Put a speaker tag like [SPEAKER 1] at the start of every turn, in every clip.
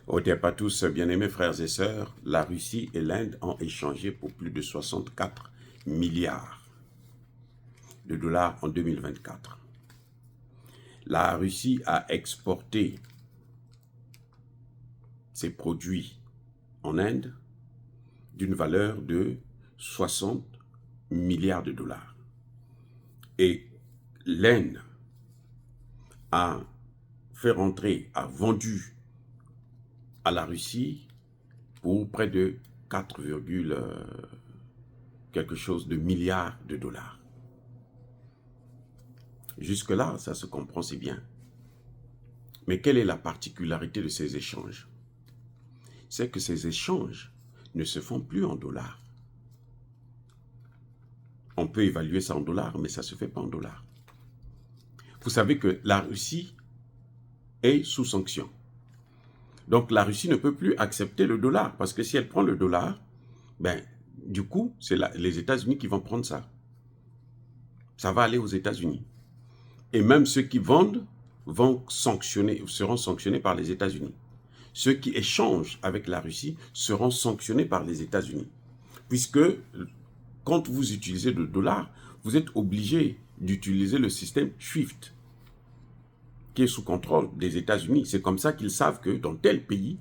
[SPEAKER 1] Au départ, tous, bien-aimés frères et sœurs, la Russie et l'Inde ont échangé pour plus de 64 milliards de dollars en 2024. La Russie a exporté ses produits en Inde d'une valeur de 60 milliards de dollars. Et l'Inde a fait rentrer, a vendu à la Russie pour près de 4, quelque chose de milliards de dollars. Jusque-là, ça se comprend si bien. Mais quelle est la particularité de ces échanges? C'est que ces échanges ne se font plus en dollars. On peut évaluer ça en dollars, mais ça ne se fait pas en dollars. Vous savez que la Russie est sous sanction. Donc la Russie ne peut plus accepter le dollar, parce que si elle prend le dollar, ben, du coup, c'est les États-Unis qui vont prendre ça. Ça va aller aux États-Unis. Et même ceux qui vendent seront sanctionnés par les États-Unis. Ceux qui échangent avec la Russie seront sanctionnés par les États-Unis. Puisque quand vous utilisez le dollar, vous êtes obligé d'utiliser le système SWIFT, qui est sous contrôle des États-Unis. C'est comme ça qu'ils savent que dans tel pays,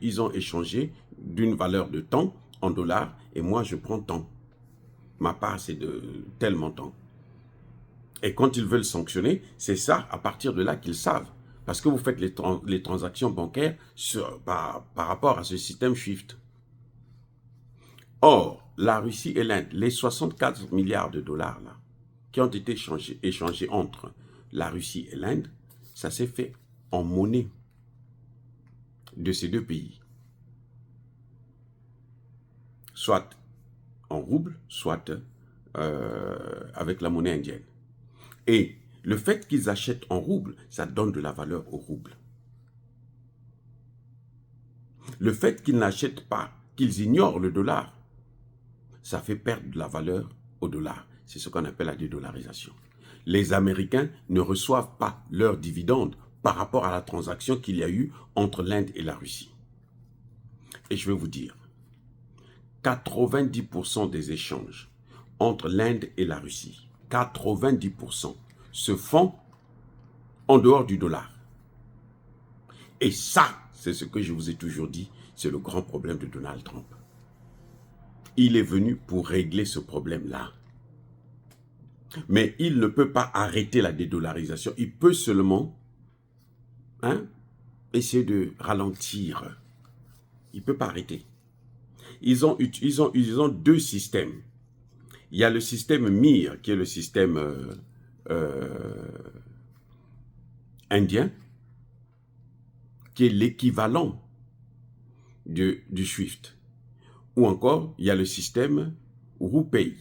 [SPEAKER 1] ils ont échangé d'une valeur de temps en dollars, et moi je prends tant. Ma part, c'est de tel montant. Et quand ils veulent sanctionner, c'est ça, à partir de là qu'ils savent. Parce que vous faites les transactions bancaires par rapport à ce système SWIFT. Or, la Russie et l'Inde, les 64 milliards de dollars là, qui ont été échangés entre la Russie et l'Inde, ça s'est fait en monnaie de ces deux pays. Soit en roubles, soit avec la monnaie indienne. Et le fait qu'ils achètent en roubles, ça donne de la valeur au rouble. Le fait qu'ils n'achètent pas, qu'ils ignorent le dollar, ça fait perdre de la valeur au dollar. C'est ce qu'on appelle la dédollarisation. Les Américains ne reçoivent pas leurs dividendes par rapport à la transaction qu'il y a eu entre l'Inde et la Russie. Et je vais vous dire, 90% des échanges entre l'Inde et la Russie, 90% se font en dehors du dollar. Et ça, c'est ce que je vous ai toujours dit, c'est le grand problème de Donald Trump. Il est venu pour régler ce problème-là. Mais il ne peut pas arrêter la dédollarisation. Il peut seulement essayer de ralentir. Il ne peut pas arrêter. Ils ont deux systèmes. Il y a le système MIR, qui est le système indien, qui est l'équivalent du SWIFT. Ou encore, il y a le système RuPay,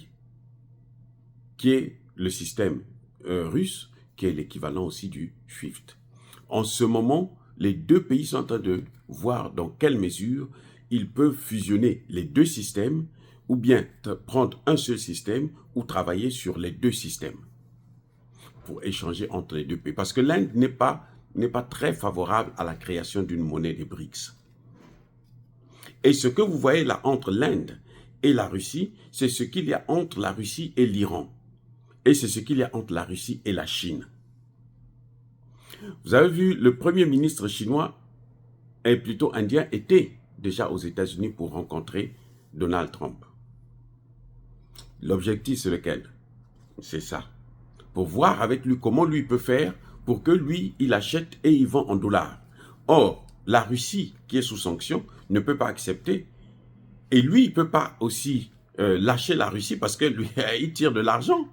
[SPEAKER 1] qui est le système russe, qui est l'équivalent aussi du SWIFT. En ce moment, les deux pays sont en train de voir dans quelle mesure ils peuvent fusionner les deux systèmes, ou bien prendre un seul système, ou travailler sur les deux systèmes, pour échanger entre les deux pays. Parce que l'Inde n'est pas très favorable à la création d'une monnaie des BRICS. Et ce que vous voyez là entre l'Inde et la Russie, c'est ce qu'il y a entre la Russie et l'Iran. Et c'est ce qu'il y a entre la Russie et la Chine. Vous avez vu, le premier ministre chinois, et plutôt indien, était déjà aux États-Unis pour rencontrer Donald Trump. L'objectif, c'est lequel? C'est ça. Pour voir avec lui comment lui peut faire pour que lui, il achète et il vend en dollars. Or, la Russie, qui est sous sanction, ne peut pas accepter. Et lui, il ne peut pas aussi lâcher la Russie parce que lui, il tire de l'argent.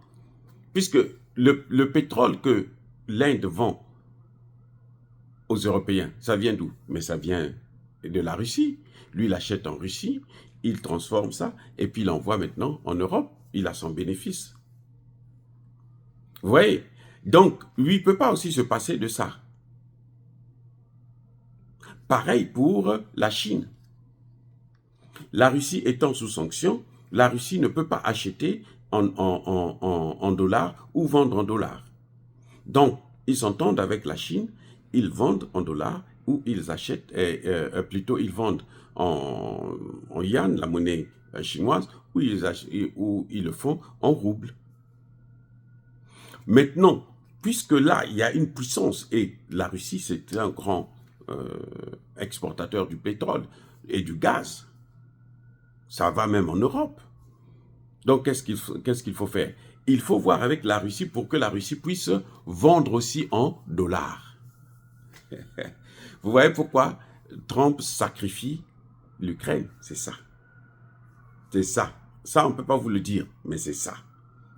[SPEAKER 1] Puisque le pétrole que l'Inde vend aux Européens, ça vient d'où? Mais ça vient de la Russie. Lui, il achète en Russie, il transforme ça, et puis il envoie maintenant en Europe. Il a son bénéfice. Vous voyez? Donc, lui, il ne peut pas aussi se passer de ça. Pareil pour la Chine. La Russie étant sous sanction, la Russie ne peut pas acheter en dollars ou vendre en dollars. Donc, ils s'entendent avec la Chine, ils vendent en dollars où ils achètent, plutôt ils vendent en yuan, la monnaie chinoise, où ils le font en roubles. Maintenant, puisque là, il y a une puissance, et la Russie, c'est un grand exportateur du pétrole et du gaz, ça va même en Europe. Donc, qu'est-ce qu'il faut faire? Il faut voir avec la Russie pour que la Russie puisse vendre aussi en dollars. Vous voyez pourquoi Trump sacrifie l'Ukraine? C'est ça. C'est ça. Ça, on ne peut pas vous le dire, mais c'est ça.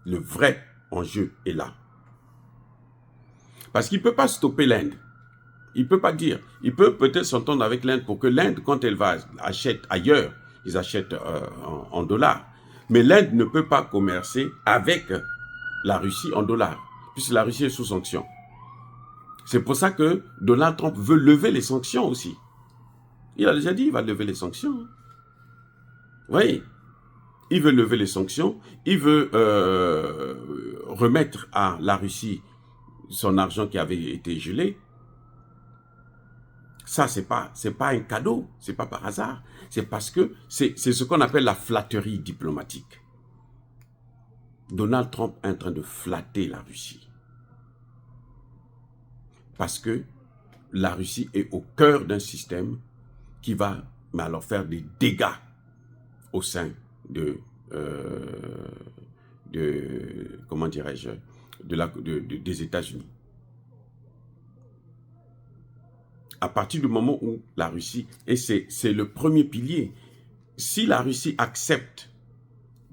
[SPEAKER 1] Le vrai enjeu est là. Parce qu'il ne peut pas stopper l'Inde. Il ne peut pas dire. Il peut peut-être s'entendre avec l'Inde pour que l'Inde, quand elle va acheter ailleurs, ils achètent en dollars. Mais l'Inde ne peut pas commercer avec la Russie en dollars, puisque la Russie est sous sanction. C'est pour ça que Donald Trump veut lever les sanctions aussi. Il a déjà dit qu'il va lever les sanctions. Oui, il veut lever les sanctions, il veut remettre à la Russie son argent qui avait été gelé. Ça, c'est pas un cadeau, c'est pas par hasard. C'est parce que c'est ce qu'on appelle la flatterie diplomatique. Donald Trump est en train de flatter la Russie. Parce que la Russie est au cœur d'un système qui va alors faire des dégâts au sein comment dirais-je, des États-Unis. À partir du moment où la Russie, et c'est le premier pilier, si la Russie accepte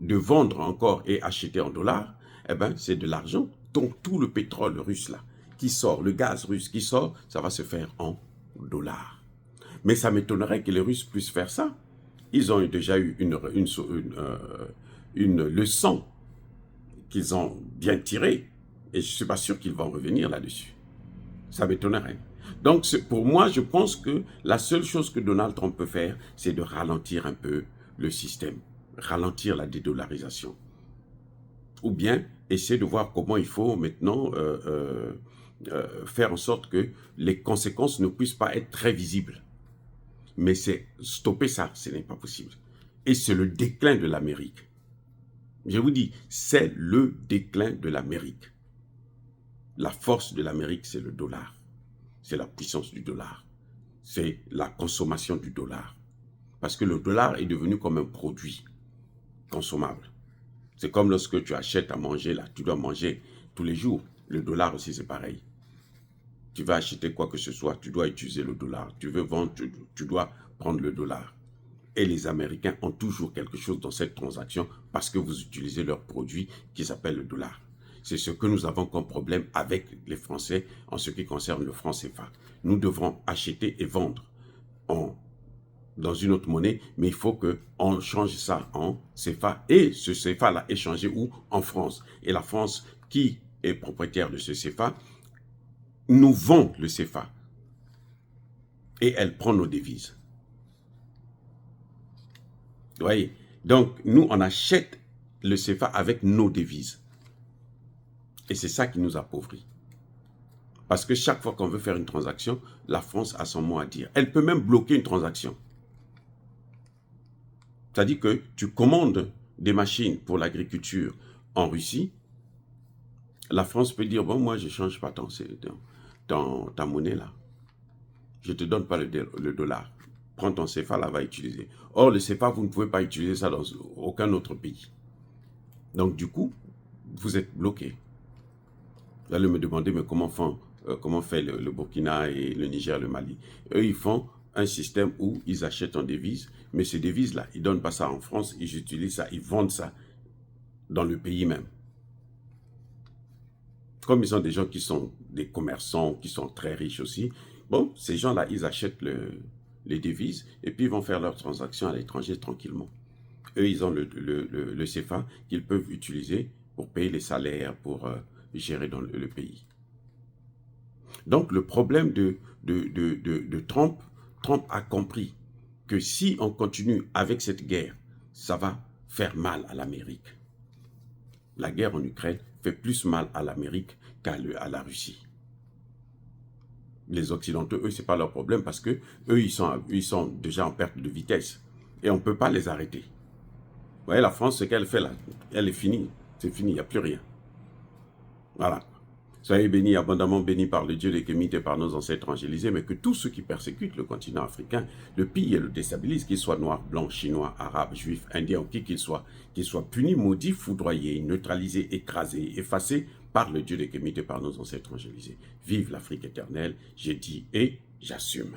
[SPEAKER 1] de vendre encore et acheter en dollars, eh ben c'est de l'argent. Donc tout le pétrole russe là, qui sort, le gaz russe qui sort, ça va se faire en dollars. Mais ça m'étonnerait que les Russes puissent faire ça. Ils ont déjà eu une leçon qu'ils ont bien tirée, et je ne suis pas sûr qu'ils vont revenir là-dessus. Ça m'étonnerait. Donc, pour moi, je pense que la seule chose que Donald Trump peut faire, c'est de ralentir un peu le système, ralentir la dédollarisation. Ou bien, essayer de voir comment il faut maintenant faire en sorte que les conséquences ne puissent pas être très visibles. Mais c'est stopper ça, ce n'est pas possible. Et c'est le déclin de l'Amérique. Je vous dis, c'est le déclin de l'Amérique. La force de l'Amérique, c'est le dollar. C'est la puissance du dollar. C'est la consommation du dollar. Parce que le dollar est devenu comme un produit consommable. C'est comme lorsque tu achètes à manger, là, tu dois manger tous les jours. Le dollar aussi, c'est pareil. Tu vas acheter quoi que ce soit, tu dois utiliser le dollar. Tu veux vendre, tu dois prendre le dollar. Et les Américains ont toujours quelque chose dans cette transaction parce que vous utilisez leur produit qui s'appelle le dollar. C'est ce que nous avons comme problème avec les Français en ce qui concerne le franc CFA. Nous devrons acheter et vendre dans une autre monnaie, mais il faut qu'on change ça en CFA. Et ce CFA-là est changé où? En France. Et la France, qui est propriétaire de ce CFA, nous vend le CFA. Et elle prend nos devises. Vous voyez? Donc, nous, on achète le CFA avec nos devises. Et c'est ça qui nous appauvrit. Parce que chaque fois qu'on veut faire une transaction, la France a son mot à dire. Elle peut même bloquer une transaction. C'est-à-dire que tu commandes des machines pour l'agriculture en Russie, la France peut dire, bon, moi, je ne change pas ta monnaie là. Je ne te donne pas le dollar. Prends ton CFA là, va utiliser. Or, le CFA, vous ne pouvez pas utiliser ça dans aucun autre pays. Donc, du coup, vous êtes bloqué. Vous allez me demander, mais comment fait le Burkina et le Niger, le Mali? Eux, ils font un système où ils achètent en devises, mais ces devises-là, ils ne donnent pas ça en France, ils utilisent ça, ils vendent ça dans le pays même. Comme ils sont des gens qui sont des commerçants, qui sont très riches aussi, bon, ces gens-là, ils achètent les devises et puis ils vont faire leurs transactions à l'étranger tranquillement. Eux, ils ont le CFA qu'ils peuvent utiliser pour payer les salaires, pour gérer dans le pays. Donc, le problème de Trump, Trump a compris que si on continue avec cette guerre, ça va faire mal à l'Amérique. La guerre en Ukraine fait plus mal à l'Amérique qu'à la Russie. Les Occidentaux, eux, ce n'est pas leur problème parce que eux, ils sont déjà en perte de vitesse. Et on ne peut pas les arrêter. Vous voyez, la France, ce qu'elle fait là, elle est finie. C'est fini, il n'y a plus rien. Voilà. Soyez bénis, abondamment bénis par le Dieu des Kémites et par nos ancêtres angélisés, mais que tous ceux qui persécutent le continent africain le pillent et le déstabilisent, qu'ils soient noirs, blancs, chinois, arabes, juifs, indiens ou qui qu'ils soient punis, maudits, foudroyés, neutralisés, écrasés, effacés par le Dieu des Kémites et par nos ancêtres angélisés. Vive l'Afrique éternelle, j'ai dit et j'assume.